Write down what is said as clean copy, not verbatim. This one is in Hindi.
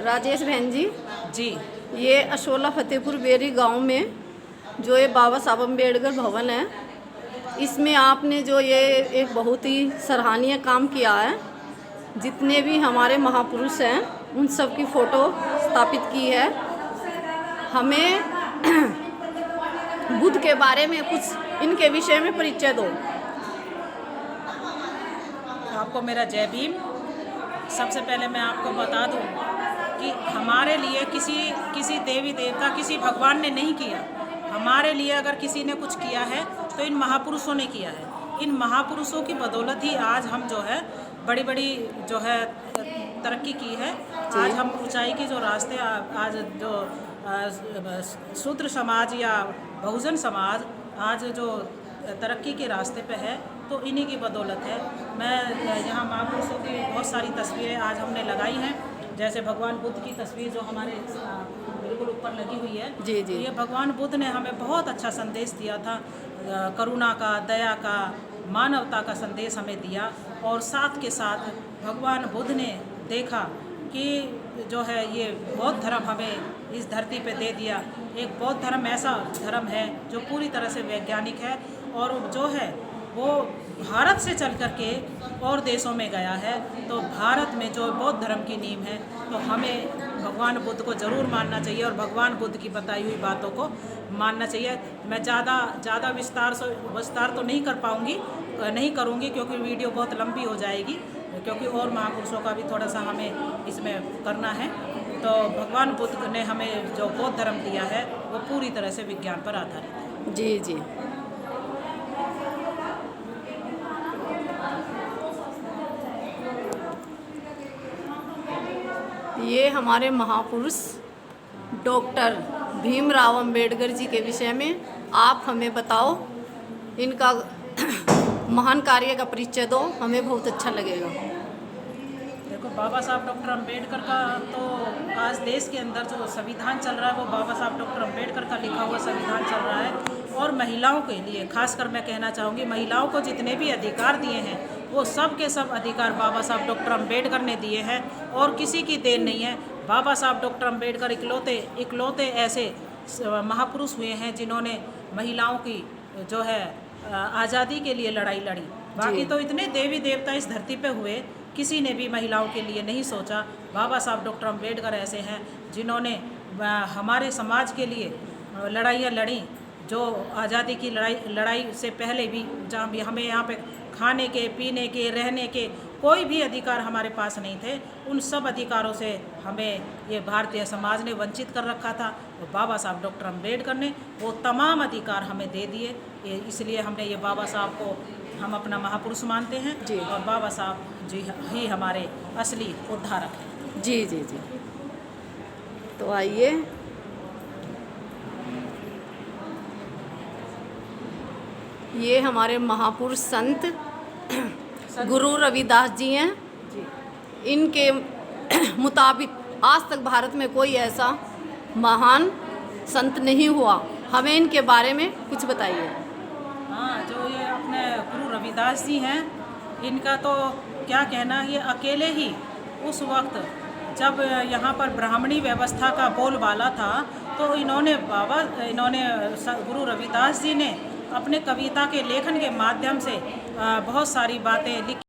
राजेश बहन जी, जी ये अशोला फतेहपुर बेरी गांव में जो ये बाबा साहब अम्बेडकर भवन है, इसमें आपने जो ये एक बहुत ही सराहनीय काम किया है। जितने भी हमारे महापुरुष हैं उन सब की फ़ोटो स्थापित की है। हमें बुद्ध के बारे में कुछ इनके विषय में परिचय दो। आपको मेरा जय भीम। सबसे पहले मैं आपको बता दूं कि हमारे लिए किसी देवी देवता, किसी भगवान ने नहीं किया। हमारे लिए अगर किसी ने कुछ किया है तो इन महापुरुषों ने किया है। इन महापुरुषों की बदौलत ही आज हम जो है बड़ी बड़ी जो है तरक्की की है। आज हम ऊंचाई के जो रास्ते आज जो शूद्र समाज या बहुजन समाज आज जो तरक्की के रास्ते पे है तो इन्हीं की बदौलत है। मैं यहाँ महापुरुषों की बहुत सारी तस्वीरें आज हमने लगाई हैं, जैसे भगवान बुद्ध की तस्वीर जो हमारे बिल्कुल ऊपर लगी हुई है। जी जी। ये भगवान बुद्ध ने हमें बहुत अच्छा संदेश दिया था, करुणा का, दया का, मानवता का संदेश हमें दिया। और साथ के साथ भगवान बुद्ध ने देखा कि जो है ये बौद्ध धर्म हमें इस धरती पे दे दिया। एक बौद्ध धर्म ऐसा धर्म है जो पूरी तरह से वैज्ञानिक है और जो है वो भारत से चल कर के और देशों में गया है। तो भारत में जो बौद्ध धर्म की नींव है तो हमें भगवान बुद्ध को ज़रूर मानना चाहिए और भगवान बुद्ध की बताई हुई बातों को मानना चाहिए। मैं ज़्यादा विस्तार तो नहीं करूँगी क्योंकि वीडियो बहुत लंबी हो जाएगी, क्योंकि और महापुरुषों का भी थोड़ा सा हमें इसमें करना है। तो भगवान बुद्ध ने हमें जो बौद्ध धर्म दिया है वो पूरी तरह से विज्ञान पर आधारित है। जी जी। ये हमारे महापुरुष डॉक्टर भीमराव अंबेडकर जी के विषय में आप हमें बताओ। इनका महान कार्य का परिचय दो, हमें बहुत अच्छा लगेगा। देखो, बाबा साहब डॉक्टर अंबेडकर का तो आज देश के अंदर जो संविधान चल रहा है वो बाबा साहब डॉक्टर अंबेडकर का लिखा हुआ संविधान चल रहा है। और महिलाओं के लिए खासकर मैं कहना चाहूँगी, महिलाओं को जितने भी अधिकार दिए हैं वो सब के सब अधिकार बाबा साहब डॉक्टर अंबेडकर ने दिए हैं और किसी की देन नहीं है। बाबा साहब डॉक्टर अंबेडकर इकलौते ऐसे महापुरुष हुए हैं जिन्होंने महिलाओं की जो है आज़ादी के लिए लड़ाई लड़ी। बाकी तो इतने देवी देवता इस धरती पे हुए, किसी ने भी महिलाओं के लिए नहीं सोचा। बाबा साहब डॉक्टर अंबेडकर ऐसे हैं जिन्होंने हमारे समाज के लिए लड़ाइयाँ लड़ी। जो आज़ादी की लड़ाई से पहले भी जहाँ भी हमें यहाँ पे खाने के, पीने के, रहने के कोई भी अधिकार हमारे पास नहीं थे, उन सब अधिकारों से हमें ये भारतीय समाज ने वंचित कर रखा था। तो बाबा साहब डॉक्टर अंबेडकर ने वो तमाम अधिकार हमें दे दिए। इसलिए हमने ये बाबा साहब को हम अपना महापुरुष मानते हैं जी। और बाबा साहब जी ही हमारे असली उद्धारक हैं। जी जी जी। तो आइए, ये हमारे महापुरुष संत गुरु रविदास जी हैं। इनके मुताबिक आज तक भारत में कोई ऐसा महान संत नहीं हुआ। हमें इनके बारे में कुछ बताइए। हाँ, जो ये अपने गुरु रविदास जी हैं, इनका तो क्या कहना। ये अकेले ही उस वक्त जब यहाँ पर ब्राह्मणी व्यवस्था का बोलबाला था तो इन्होंने गुरु रविदास जी ने अपने कविता के लेखन के माध्यम से बहुत सारी बातें लिखी।